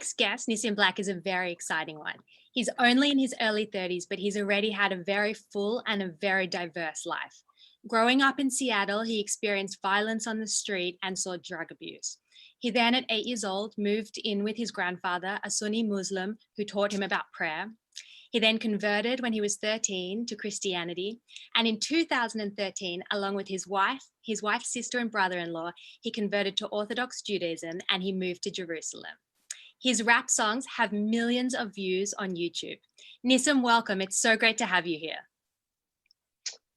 next guest, Nissim Black, is a very exciting one. He's only in his early 30s, but he's already had a very full and a very diverse life. Growing up in Seattle, he experienced violence on the street and saw drug abuse. He then, at 8 years old, moved in with his grandfather, a Sunni Muslim who taught him about prayer. He then converted when he was 13 to Christianity. And in 2013, along with his wife's sister and brother-in-law, he converted to Orthodox Judaism and he moved to Jerusalem. His rap songs have millions of views on YouTube. Nissim, welcome. It's so great to have you here.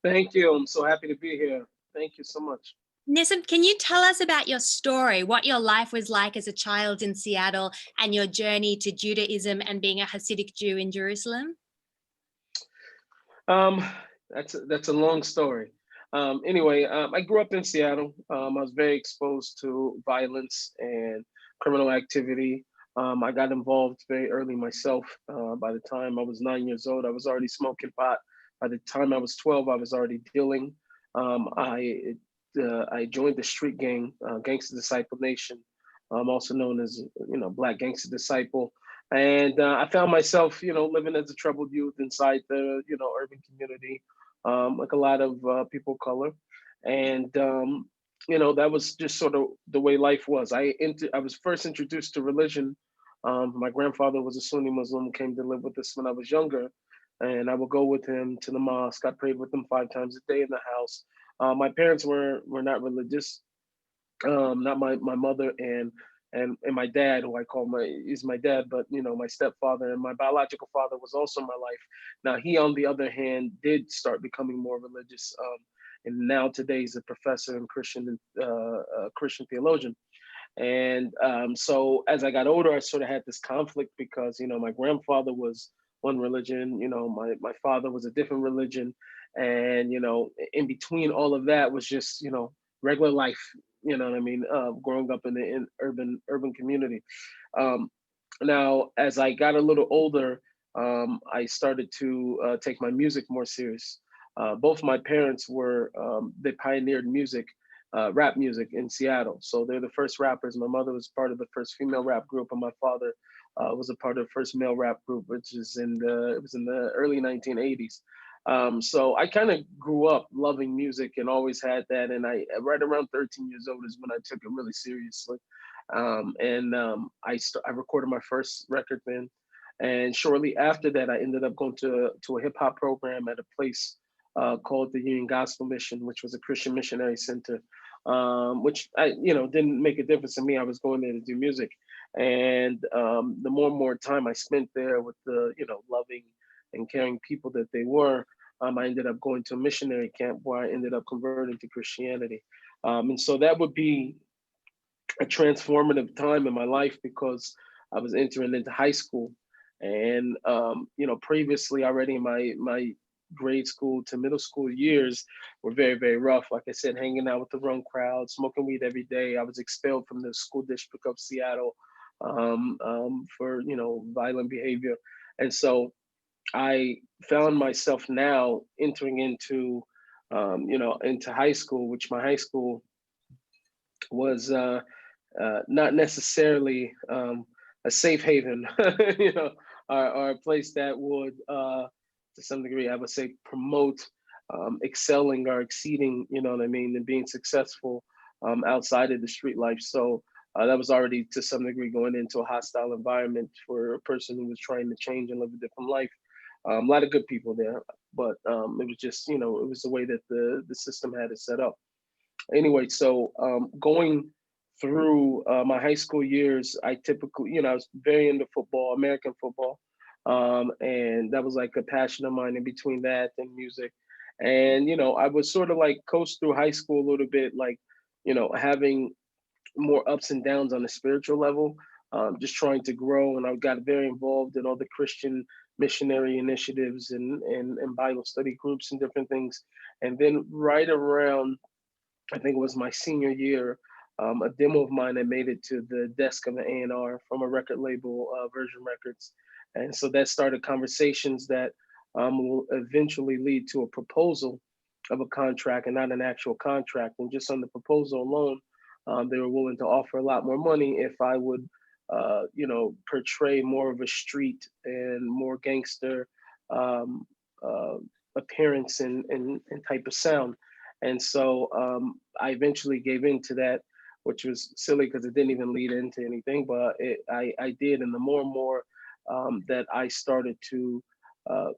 Thank you. I'm so happy to be here. Thank you so much. Nissim, can you tell us about your story, what your life was like as a child in Seattle and your journey to Judaism and being a Hasidic Jew in Jerusalem? That's a long story. Anyway, I grew up in Seattle. I was very exposed to violence and criminal activity. I got involved very early myself. By the time I was 9 years old, I was already smoking pot. By the time I was 12, I was already dealing. I joined the street gang, Gangster Disciple Nation, also known as Black Gangster Disciple, and I found myself living as a troubled youth inside the urban community, like a lot of people of color, and that was just sort of the way life was. I was first introduced to religion. My grandfather was a Sunni Muslim, came to live with us when I was younger, and I would go with him to the mosque. I prayed with him 5 times a day in the house. My parents were not religious. Not my mother and my dad, who I call is my dad, but my stepfather and my biological father was also my life. Now he, on the other hand, did start becoming more religious, and now today he's a professor and Christian theologian. And so as I got older, I sort of had this conflict because my grandfather was one religion, my father was a different religion, and in between all of that was just regular life. You know what I mean? Growing up in the urban community. Now, as I got a little older, I started to take my music more serious. Both my parents they pioneered music, rap music in Seattle. So they're the first rappers. My mother was part of the first female rap group, and my father was a part of the first male rap group, which is it was in the early 1980s. So I kind of grew up loving music and always had that. And right around 13 years old is when I took it really seriously. I recorded my first record then. And shortly after that, I ended up going to a hip hop program at a place called the Union Gospel Mission, which was a Christian missionary center, which didn't make a difference to me. I was going there to do music. And the more and more time I spent there with the, loving and caring people that they were, I ended up going to a missionary camp where I ended up converting to Christianity. And so that would be a transformative time in my life because I was entering into high school. And, previously already my grade school to middle school years were very, very rough. Like I said, hanging out with the wrong crowd, smoking weed every day. I was expelled from the school district of Seattle for, violent behavior. And so I found myself now entering into, into high school, which my high school was not necessarily a safe haven, or a place that would, to some degree, I would say, promote excelling or exceeding, and being successful outside of the street life. So that was already, to some degree, going into a hostile environment for a person who was trying to change and live a different life. A lot of good people there, but it was just, it was the way that the system had it set up. Anyway, so going through my high school years, I typically, I was very into football, American football. And that was like a passion of mine in between that and music. And, I would sort of like coast through high school a little bit, like, having more ups and downs on a spiritual level, just trying to grow. And I got very involved in all the Christian missionary initiatives and Bible study groups and different things. And then right around, I think it was my senior year, a demo of mine that made it to the desk of an A&R from a record label, Virgin Records. And so that started conversations that will eventually lead to a proposal of a contract and not an actual contract. And just on the proposal alone, they were willing to offer a lot more money if I would portray more of a street and more gangster um, uh, appearance and type of sound. And so I eventually gave in to that, which was silly because it didn't even lead into anything, but I did. And the more and more that I started to uh,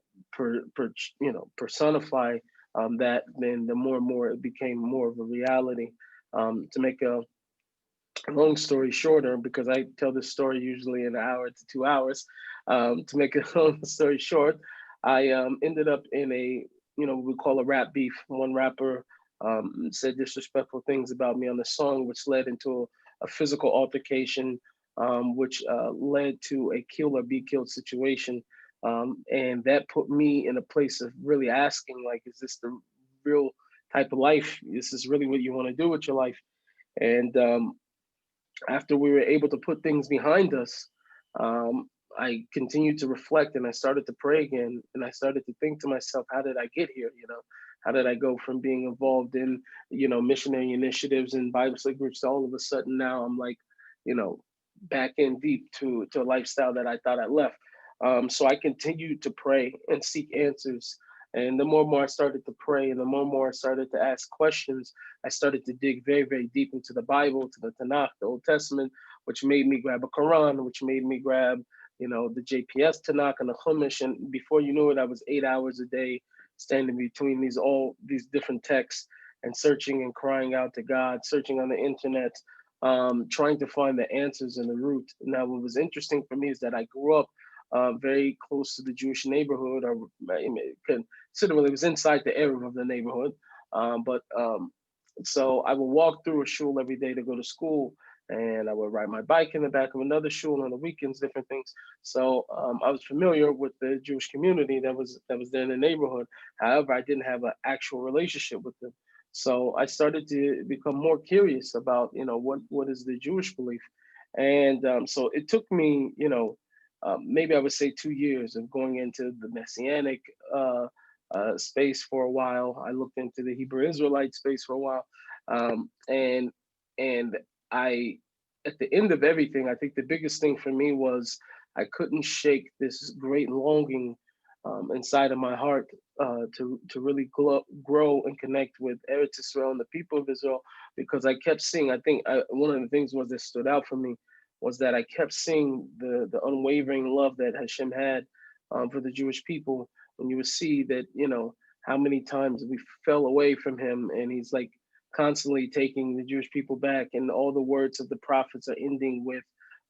personify that, then the more and more it became more of a reality. To make a long story shorter, because I tell this story usually in an hour to 2 hours. To make a long story short, I ended up in a, we call a rap beef. One rapper said disrespectful things about me on the song, which led into a physical altercation, which led to a kill or be killed situation. And that put me in a place of really asking, like, is this the real type of life? This is really what you want to do with your life? And after we were able to put things behind us, I continued to reflect and I started to pray again. And I started to think to myself, how did I get here? How did I go from being involved in, missionary initiatives and Bible study groups to all of a sudden now I'm like, you know, back in deep to a lifestyle that I thought I left. So I continued to pray and seek answers. And the more and more I started to pray and the more and more I started to ask questions, I started to dig very, very deep into the Bible, to the Tanakh, the Old Testament, which made me grab a Quran, which made me grab, the JPS Tanakh and the Chumash. And before you knew it, I was 8 hours a day standing between these different texts and searching and crying out to God, searching on the internet, trying to find the answers and the root. Now, what was interesting for me is that I grew up very close to the Jewish neighborhood, or considerably, it was inside the area of the neighborhood. But So I would walk through a shul every day to go to school, and I would ride my bike in the back of another shul on the weekends, different things. So I was familiar with the Jewish community that was there in the neighborhood. However, I didn't have an actual relationship with them. So I started to become more curious about, what is the Jewish belief, and so it took me, maybe I would say 2 years of going into the Messianic space for a while. I looked into the Hebrew Israelite space for a while, and I, at the end of everything, I think the biggest thing for me was I couldn't shake this great longing inside of my heart to really grow and connect with Eretz Israel and the people of Israel, because I kept seeing. One of the things was that stood out for me was that I kept seeing the unwavering love that Hashem had for the Jewish people. And you would see that, how many times we fell away from him, and he's like constantly taking the Jewish people back, and all the words of the prophets are ending with,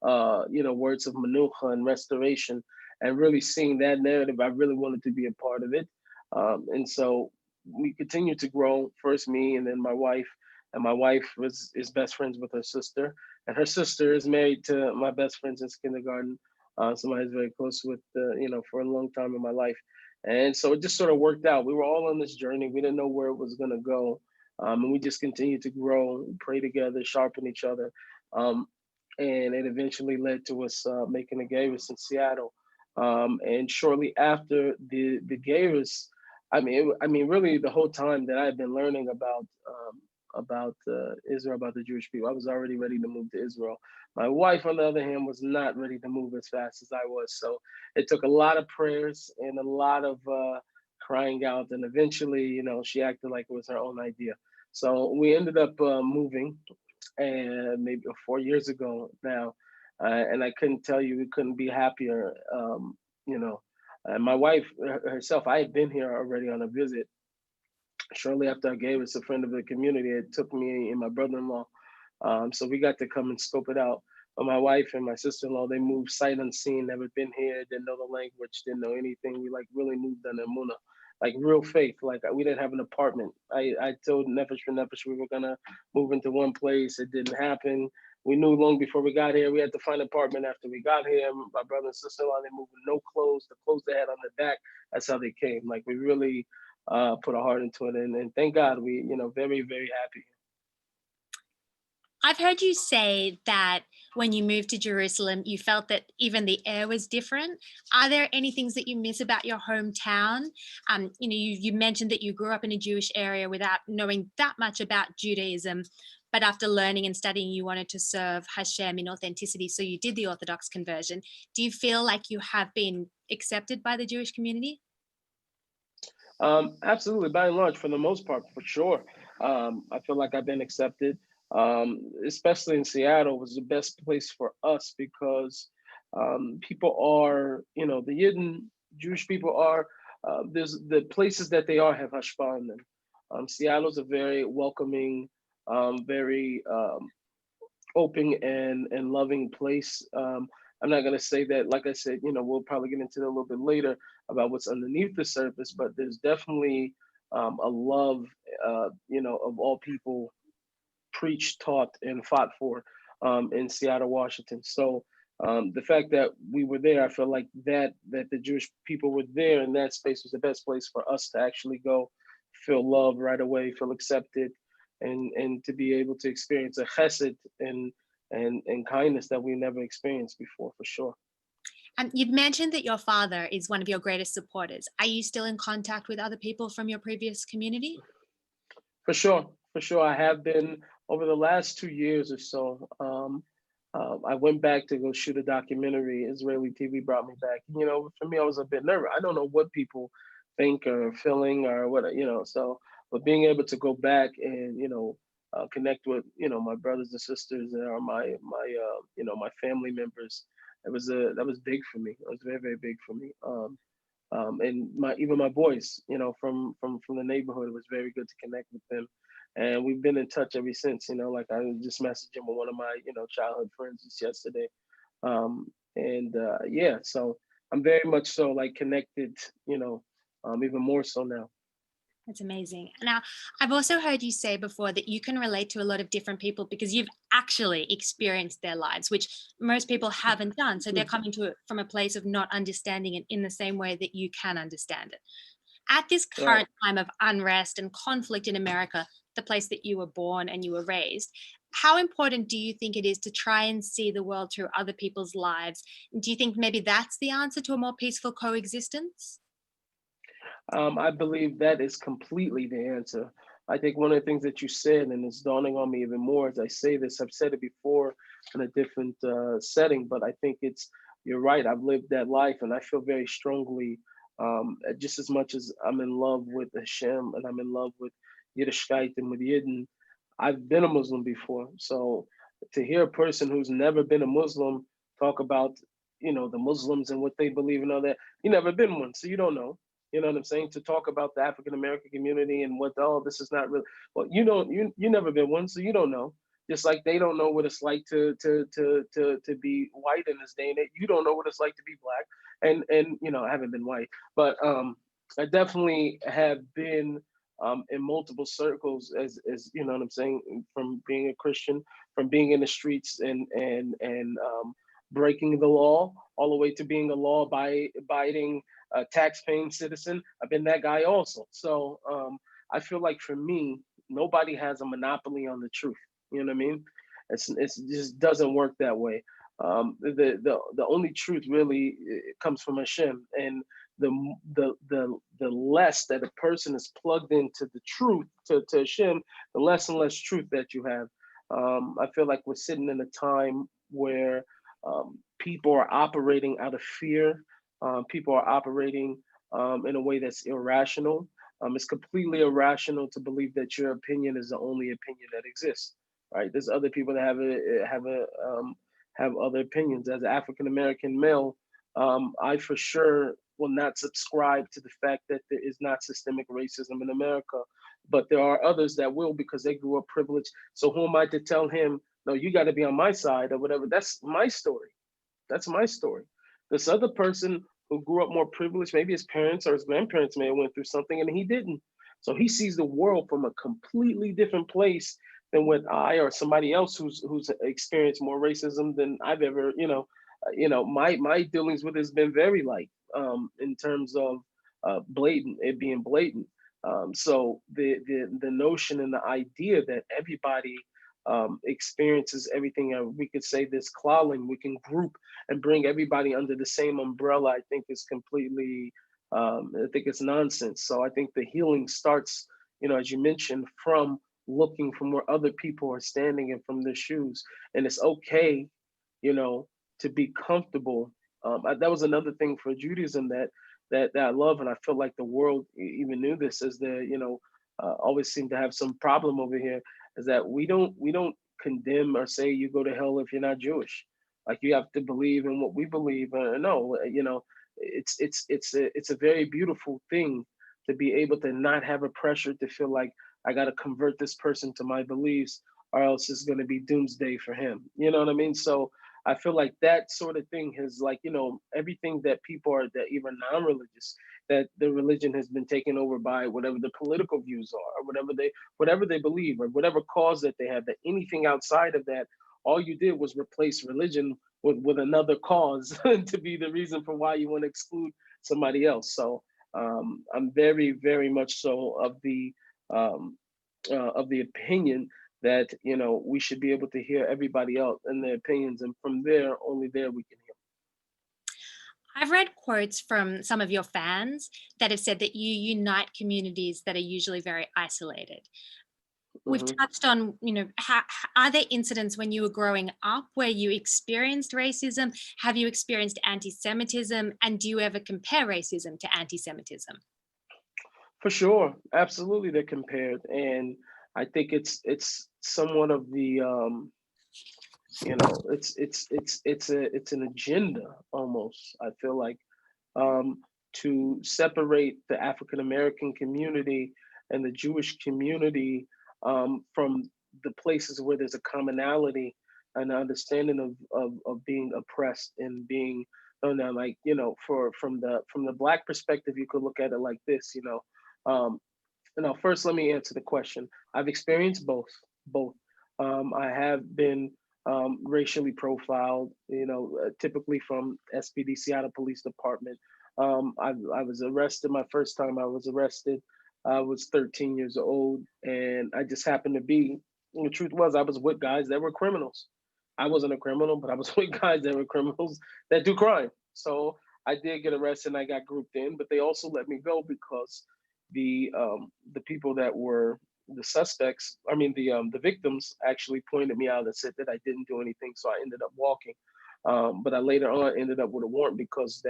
words of manucha and restoration. And really seeing that narrative, I really wanted to be a part of it. And so we continued to grow, first me and then my wife. And my wife is best friends with her sister, and her sister is married to my best friend since kindergarten. Somebody who's very close with, for a long time in my life. And so it just sort of worked out. We were all on this journey. We didn't know where it was going to go. And we just continued to grow, pray together, sharpen each other. Um, and it eventually led to us making a Gavis in Seattle. And shortly after the Gavis, really the whole time that I had been learning about Israel, about the Jewish people, I was already ready to move to Israel. My wife, on the other hand, was not ready to move as fast as I was. So it took a lot of prayers and a lot of crying out. And eventually, she acted like it was her own idea. So we ended up moving, and maybe 4 years ago now. And I couldn't tell you, we couldn't be happier. You know, and my wife herself, I had been here already on a visit. Shortly after I gave us a friend of the community, it took me and my brother-in-law. So we got to come and scope it out. But my wife and my sister-in-law, they moved sight unseen, never been here, didn't know the language, didn't know anything. We like really moved on Emuna, like real faith. Like we didn't have an apartment. I told Nefesh for Nefesh we were gonna move into one place. It didn't happen. We knew long before we got here. We had to find an apartment after we got here. My brother and sister-in-law, they moved with no clothes. The clothes they had on the back, that's how they came. Like we really put our heart into it, and thank God we, very, very happy. I've heard you say that when you moved to Jerusalem, you felt that even the air was different. Are there any things that you miss about your hometown? You mentioned that you grew up in a Jewish area without knowing that much about Judaism. but after learning and studying, you wanted to serve Hashem in authenticity, so you did the Orthodox conversion. Do you feel like you have been accepted by the Jewish community? Absolutely, by and large, for the most part, for sure. I feel like I've been accepted, especially in Seattle was the best place for us because people are, the Yidden Jewish people are, there's the places that they are have hashpah in them. Seattle's a very welcoming, very open and loving place. I'm not gonna say that, like I said, we'll probably get into that a little bit later about what's underneath the surface, but there's definitely a love, of all people preached, taught, and fought for in Seattle, Washington. So the fact that we were there, I feel like that the Jewish people were there in that space was the best place for us to actually go, feel love right away, feel accepted, and to be able to experience a chesed and kindness that we never experienced before, for sure. You've mentioned that your father is one of your greatest supporters. Are you still in contact with other people from your previous community? For sure, for sure. I have been over the last 2 years or so. I went back to go shoot a documentary. Israeli TV brought me back. For me, I was a bit nervous. I don't know what people think or feeling or what, so, but being able to go back and, connect with, my brothers and sisters that are my family members, that was big for me. It was very, very big for me. And even my boys, from the neighborhood, it was very good to connect with them, and we've been in touch ever since. Like I was just messaging with one of my childhood friends just yesterday, and yeah, so I'm very much so like connected, even more so now. That's amazing. Now, I've also heard you say before that you can relate to a lot of different people because you've actually experienced their lives, which most people haven't done. So they're coming to it from a place of not understanding it in the same way that you can understand it. At this Right. current time of unrest and conflict in America, the place that you were born and you were raised, how important do you think it is to try and see the world through other people's lives? Do you think maybe that's the answer to a more peaceful coexistence? I believe that is completely the answer. I think one of the things that you said, and it's dawning on me even more as I say this, I've said it before in a different setting, but I think you're right. I've lived that life and I feel very strongly, just as much as I'm in love with Hashem and I'm in love with Yiddishkeit and with Yidden, I've been a Muslim before. So to hear a person who's never been a Muslim talk about, the Muslims and what they believe and all that, you never been one, so you don't know. You know what I'm saying? To talk about the African American community and what, oh, this is not real. Well, you never been one, so you don't know. Just like they don't know what it's like to be white in this day and age. You don't know what it's like to be black. And I haven't been white, but I definitely have been in multiple circles as you know what I'm saying, from being a Christian, from being in the streets and breaking the law, all the way to being a law abiding tax-paying citizen. I've been that guy also. So I feel like for me, nobody has a monopoly on the truth. You know what I mean? It just doesn't work that way. The only truth really comes from Hashem, and the the less that a person is plugged into the truth to Hashem, the less and less truth that you have. I feel like we're sitting in a time where people are operating out of fear. People are operating in a way that's irrational. It's completely irrational to believe that your opinion is the only opinion that exists. Right? There's other people that have other opinions. As an African American male, I for sure will not subscribe to the fact that there is not systemic racism in America. But there are others that will because they grew up privileged. So who am I to tell him, no, you got to be on my side or whatever? That's my story. That's my story. This other person who grew up more privileged, maybe his parents or his grandparents may have went through something and he didn't. So he sees the world from a completely different place than what I or somebody else who's experienced more racism than I've ever, my dealings with it has been very light in terms of blatant, it being blatant. So the notion and the idea that everybody experiences everything, we could say this clawing, we can group and bring everybody under the same umbrella, I think is completely, I think it's nonsense. So I think the healing starts, as you mentioned, from looking from where other people are standing and from their shoes. And it's okay, you know, to be comfortable. That was another thing for Judaism that I love, and I feel like the world even knew this, is that, always seem to have some problem over here, is that we don't condemn or say you go to hell if you're not Jewish. Like, you have to believe in what we believe. No, it's a very beautiful thing to be able to not have a pressure to feel like I got to convert this person to my beliefs, or else it's going to be doomsday for him. You know what I mean? So I feel like that sort of thing has, like, everything that people are, that even non-religious, that the religion has been taken over by whatever the political views are, or whatever they believe, or whatever cause that they have. That anything outside of that, all you did was replace religion with another cause to be the reason for why you want to exclude somebody else. So I'm very, very much so um, of the opinion that we should be able to hear everybody else and their opinions, and from there, only there we can hear. I've read quotes from some of your fans that have said that you unite communities that are usually very isolated. We've Hmm. touched on, are there incidents when you were growing up where you experienced racism? Have you experienced anti-Semitism? And do you ever compare racism to anti-Semitism? For sure, absolutely, they're compared, and I think it's somewhat of the it's an agenda almost. I feel like, um, to separate the African American community and the Jewish community, from the places where there's a commonality and understanding of being oppressed and being, like, from the Black perspective, you could look at it like this. Um, First, let me answer the question. I've experienced both. I have been racially profiled, typically from SPD Seattle Police Department. I was arrested. My first time I was arrested, I was 13 years old, and I just happened to be. The truth was, I was with guys that were criminals. I wasn't a criminal, but I was with guys that were criminals that do crime. So I did get arrested and I got grouped in, but they also let me go because the people that were the suspects, I mean the victims, actually pointed me out and said that I didn't do anything, so I ended up walking. But I later on ended up with a warrant because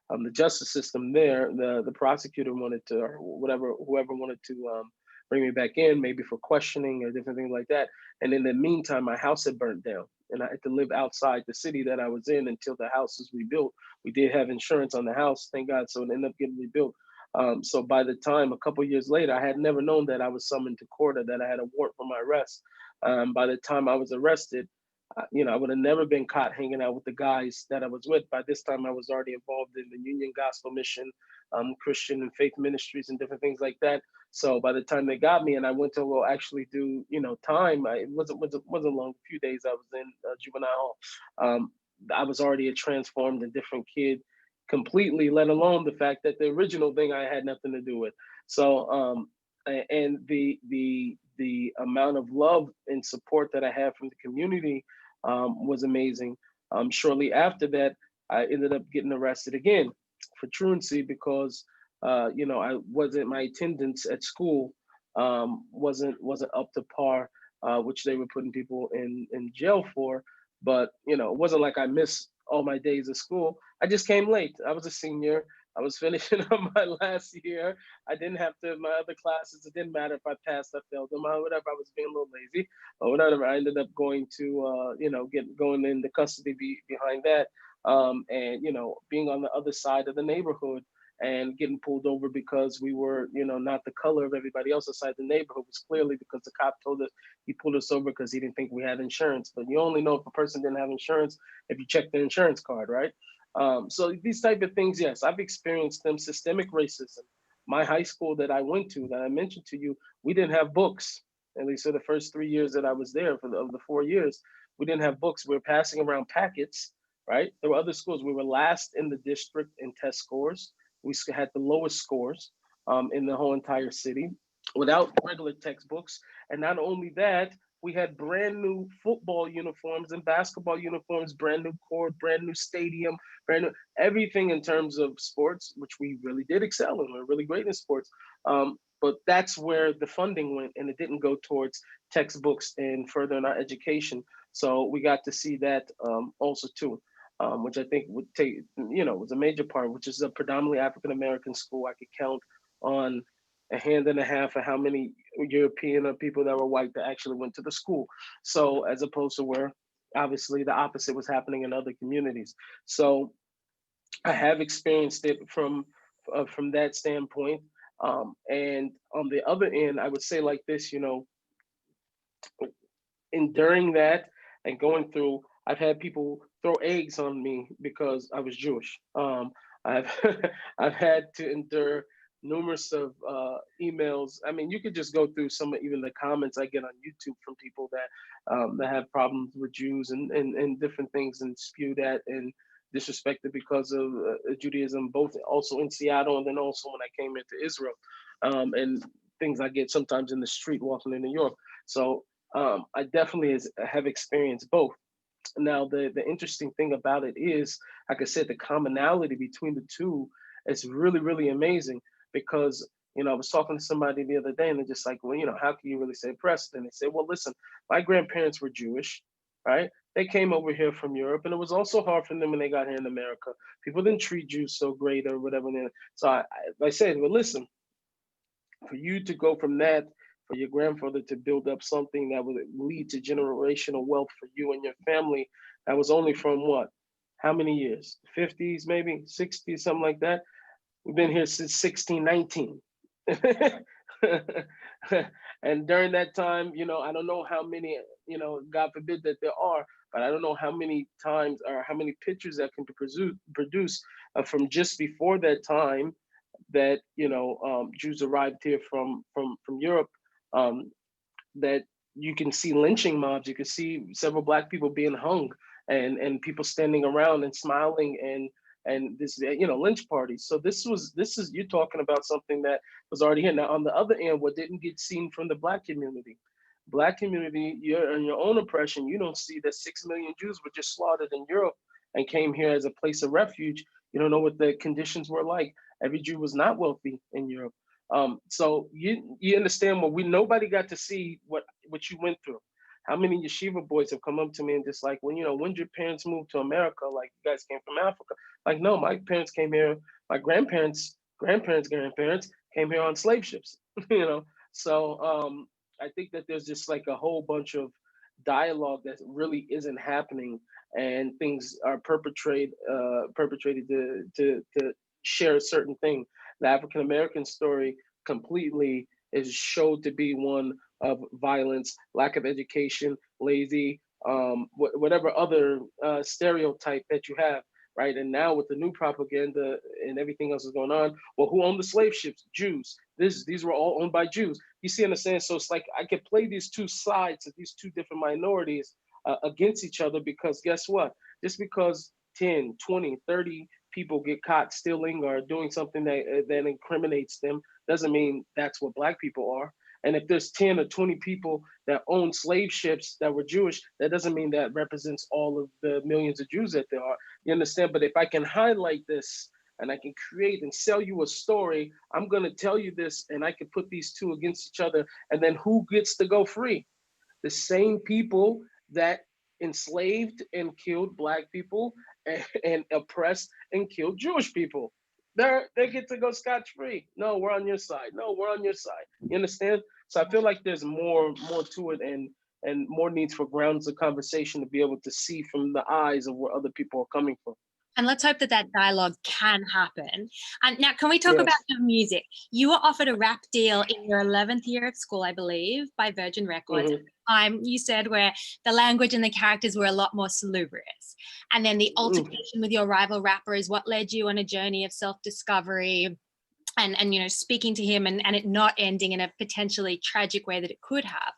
of the justice system there. The prosecutor wanted to, or whoever wanted to, bring me back in, maybe for questioning or different things like that. And in the meantime, my house had burnt down, and I had to live outside the city that I was in until the house was rebuilt. We did have insurance on the house, thank God, so it ended up getting rebuilt. So by the time, a couple years later, I had never known that I was summoned to court or that I had a warrant for my arrest. By the time I was arrested, I would have never been caught hanging out with the guys that I was with. By this time, I was already involved in the Union Gospel Mission, Christian and faith ministries, and different things like that. So by the time they got me, and I went to actually do time, it wasn't long. A few days I was in juvenile hall. I was already a transformed and different kid completely. Let alone the fact that the original thing I had nothing to do with. So and the amount of love and support that I had from the community was amazing. Shortly after that, I ended up getting arrested again for truancy because I wasn't my attendance at school wasn't up to par, which they were putting people in jail for. But it wasn't like I missed all my days of school. I just came late. I was a senior. I was finishing up my last year. I didn't have to my other classes. It didn't matter if I passed or failed them or whatever. I was being a little lazy or whatever. I ended up going to going into custody behind that, and being on the other side of the neighborhood and getting pulled over because we were not the color of everybody else inside the neighborhood was clearly because the cop told us he pulled us over because he didn't think we had insurance. But you only know if a person didn't have insurance if you check their insurance card, right? So these type of things, yes, I've experienced them. Systemic racism. My high school that I went to, that I mentioned to you, we didn't have books. At least for the first 3 years that I was there, of the 4 years, we didn't have books. We were passing around packets, right? There were other schools. We were last in the district in test scores. We had the lowest scores in the whole entire city without regular textbooks. And not only that, we had brand new football uniforms and basketball uniforms, brand new court, brand new stadium, brand new everything in terms of sports, which we really did excel in. We we're really great in sports. but that's where the funding went, and it didn't go towards textbooks and furthering our education. So we got to see that also too, which I think would take, was a major part, which is a predominantly African American school. I could count on a hand and a half of how many European or people that were white that actually went to the school. So as opposed to where obviously the opposite was happening in other communities. So I have experienced it from that standpoint. And on the other end, I would say like this, enduring that and going through, I've had people throw eggs on me because I was Jewish. I've I've had to endure numerous of emails. I mean, you could just go through some of even the comments I get on YouTube from people that have problems with Jews and different things and spew that and disrespected because of Judaism, both also in Seattle and then also when I came into Israel, and things I get sometimes in the street walking in New York. So I definitely have experienced both. Now, the interesting thing about it is, like I said, the commonality between the two is really, really amazing because, I was talking to somebody the other day and they're just like, well, how can you really say oppressed? And they said, well, listen, my grandparents were Jewish, right? They came over here from Europe and it was also hard for them when they got here in America. People didn't treat Jews so great or whatever. So I said, well, listen, for you to go from that, for your grandfather to build up something that would lead to generational wealth for you and your family, that was only from what? How many years? 50s, maybe 60s, something like that. We've been here since 1619. And during that time, I don't know how many, God forbid that there are, but I don't know how many times or how many pictures that can be produced from just before that time that Jews arrived here from Europe, that you can see lynching mobs, you can see several Black people being hung, and people standing around and smiling and this lynch parties. So this is you're talking about something that was already here. Now on the other end, what didn't get seen from the Black community. Black community, you're in your own oppression. You don't see that 6 million Jews were just slaughtered in Europe and came here as a place of refuge. You don't know what the conditions were like. Every Jew was not wealthy in Europe. So you understand what nobody got to see what you went through. How many yeshiva boys have come up to me and just like, well, when did your parents move to America? Like you guys came from Africa. Like, no, my parents came here, my grandparents came here on slave ships, So I think that there's just like a whole bunch of dialogue that really isn't happening, and things are perpetrated to share a certain thing. The African American story completely is showed to be one of violence, lack of education, lazy, whatever other stereotype that you have, right? And now with the new propaganda and everything else is going on, well, who owned the slave ships? Jews. These were all owned by Jews. You see, understand? So it's like I could play these two sides of these two different minorities against each other, because guess what? Just because 10, 20, 30 people get caught stealing or doing something that incriminates them doesn't mean that's what Black people are. And if there's 10 or 20 people that own slave ships that were Jewish, that doesn't mean that represents all of the millions of Jews that there are. You understand? But if I can highlight this and I can create and sell you a story, I'm going to tell you this, and I can put these two against each other. And then who gets to go free? The same people that enslaved and killed Black people and oppressed and killed Jewish people. They get to go scotch free. No, we're on your side. No, we're on your side. You understand? So I feel like there's more to it, and more needs for grounds of conversation to be able to see from the eyes of where other people are coming from. And let's hope that that dialogue can happen. And now, can we talk Yes. about your music? You were offered a rap deal in your 11th year at school, I believe, by Virgin Records. Mhm. You said where the language and the characters were a lot more salubrious. And then the altercation with your rival rapper is what led you on a journey of self-discovery and speaking to him and it not ending in a potentially tragic way that it could have.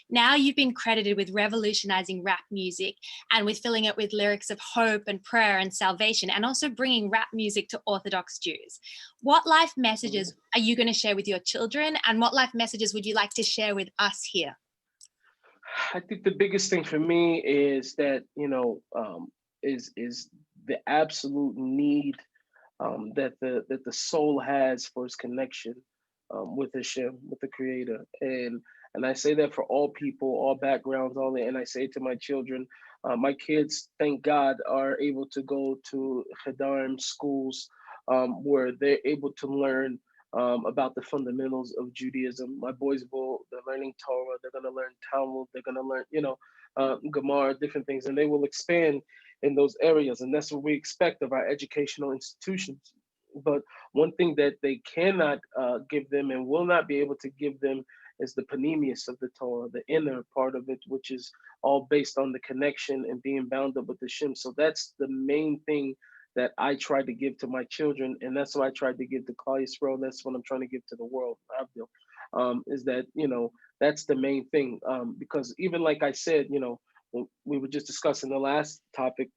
Now you've been credited with revolutionizing rap music and with filling it with lyrics of hope and prayer and salvation, and also bringing rap music to Orthodox Jews. What life messages are you going to share with your children, and what life messages would you like to share with us here? I think the biggest thing for me is that is the absolute need that the soul has for its connection with Hashem, with the Creator. And I say that for all people, all backgrounds, all that. And I say to my children, my kids, thank God, are able to go to Chedarim schools where they're able to learn about the fundamentals of Judaism. My boys they're learning Torah, they're going to learn Talmud, they're going to learn, Gemara, different things, and they will expand in those areas. And that's what we expect of our educational institutions. But one thing that they cannot give them and will not be able to give them is the panemius of the Torah, the inner part of it, which is all based on the connection and being bound up with the Shem. So that's the main thing that I try to give to my children, and that's what I tried to give to Klal Yisrael. That's what I'm trying to give to the world. Abdul, is that that's the main thing, because even like I said, we were just discussing the last topic,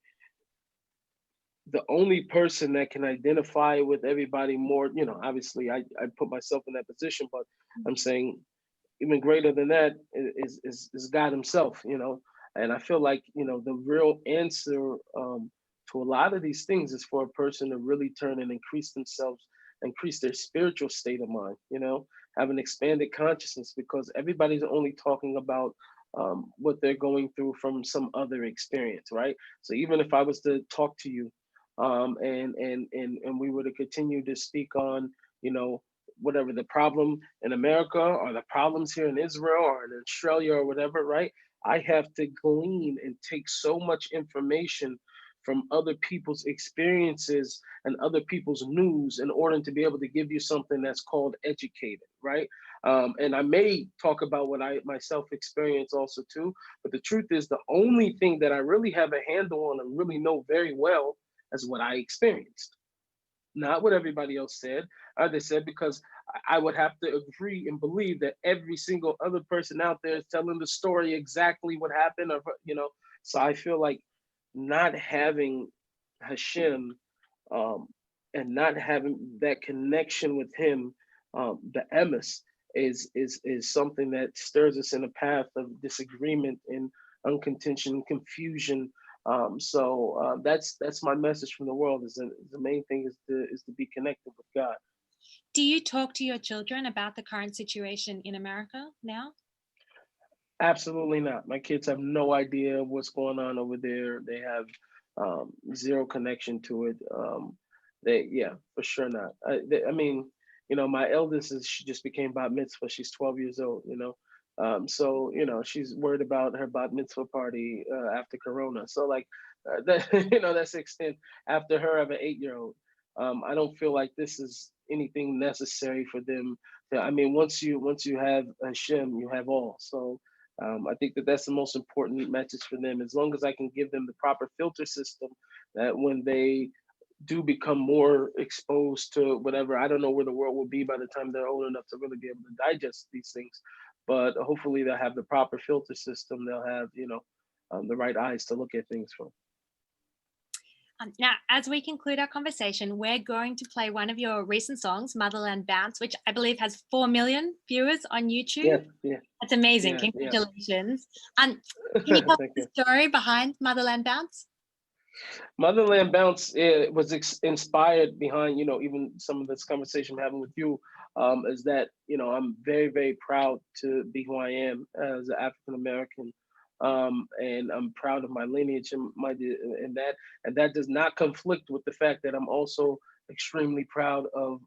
the only person that can identify with everybody more, obviously I put myself in that position, but I'm saying even greater than that is God Himself, And I feel like, the real answer to a lot of these things is for a person to really turn and increase themselves, increase their spiritual state of mind, have an expanded consciousness, because everybody's only talking about what they're going through from some other experience, right? So even if I was to talk to you, and we were to continue to speak on, whatever the problem in America or the problems here in Israel or in Australia or whatever, right? I have to glean and take so much information from other people's experiences and other people's news in order to be able to give you something that's called educated, right? And I may talk about what I myself experience also too, but the truth is the only thing that I really have a handle on and really know very well is what I experienced, not what everybody else said. They said, because I would have to agree and believe that every single other person out there is telling the story exactly what happened, or So I feel like not having Hashem, and not having that connection with Him, the emes, is something that stirs us in a path of disagreement and uncontention and confusion. So that's my message from the world. Is that the main thing is to be connected with God. Do you talk to your children about the current situation in America now? Absolutely not. My kids have no idea what's going on over there. They have zero connection to it. Yeah, for sure not. I mean, my eldest she just became bat mitzvah. She's 12 years old. So she's worried about her bat mitzvah party after Corona. So like that, that's the extent. After her, I have an 8-year-old. I don't feel like this is anything necessary for them. I mean, once you have Hashem, you have all. So I think that that's the most important message for them. As long as I can give them the proper filter system, that when they do become more exposed to whatever, I don't know where the world will be by the time they're old enough to really be able to digest these things, but hopefully they'll have the proper filter system. They'll have, the right eyes to look at things from. Now, as we conclude our conversation, we're going to play one of your recent songs, Motherland Bounce, which I believe has 4 million viewers on YouTube. Yeah. That's amazing. Yeah, Congratulations. Can you tell us the story behind Motherland Bounce? Motherland Bounce, it was inspired behind, even some of this conversation I'm having with you, is that, I'm very, very proud to be who I am as an African American. And I'm proud of my lineage and that does not conflict with the fact that I'm also extremely proud of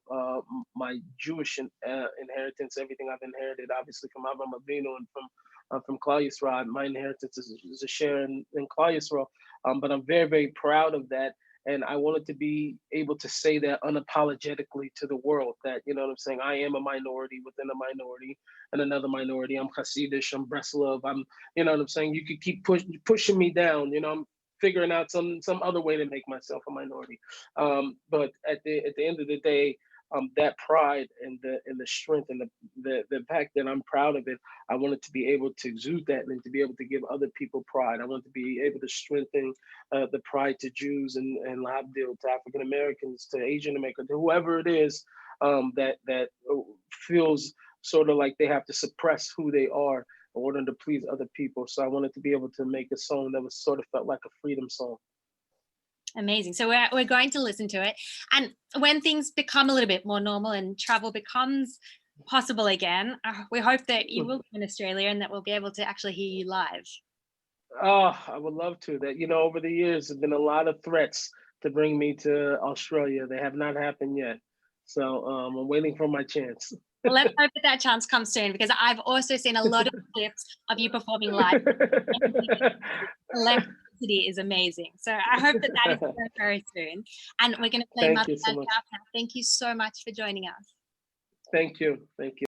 my Jewish inheritance, everything I've inherited, obviously from Avraham Avinu and from Klal Yisrael. My inheritance is a share in Klal Yisrael, but I'm very, very proud of that. And I wanted to be able to say that unapologetically to the world, that, what I'm saying, I am a minority within a minority and another minority. I'm Hasidish, I'm Breslov, I'm, what I'm saying? You could keep pushing me down, I'm figuring out some other way to make myself a minority. But at the end of the day, that pride and the strength and the fact that I'm proud of it, I wanted to be able to exude that and to be able to give other people pride. I want to be able to strengthen the pride to Jews and Labdil, to African Americans, to Asian Americans, to whoever it is that feels sort of like they have to suppress who they are in order to please other people. So I wanted to be able to make a song that was sort of felt like a freedom song. Amazing. So we're going to listen to it. And when things become a little bit more normal and travel becomes possible again. We hope that you will be in Australia and that we'll be able to actually hear you live. Oh, I would love to. That, over the years, there's been a lot of threats to bring me to Australia. They have not happened yet. So I'm waiting for my chance. Well, let's hope that chance comes soon, because I've also seen a lot of clips of you performing live. Electricity is amazing. So I hope that is very, very soon. And we're going to play Thank you so much. now. Thank you so much for joining us. Thank you. Thank you.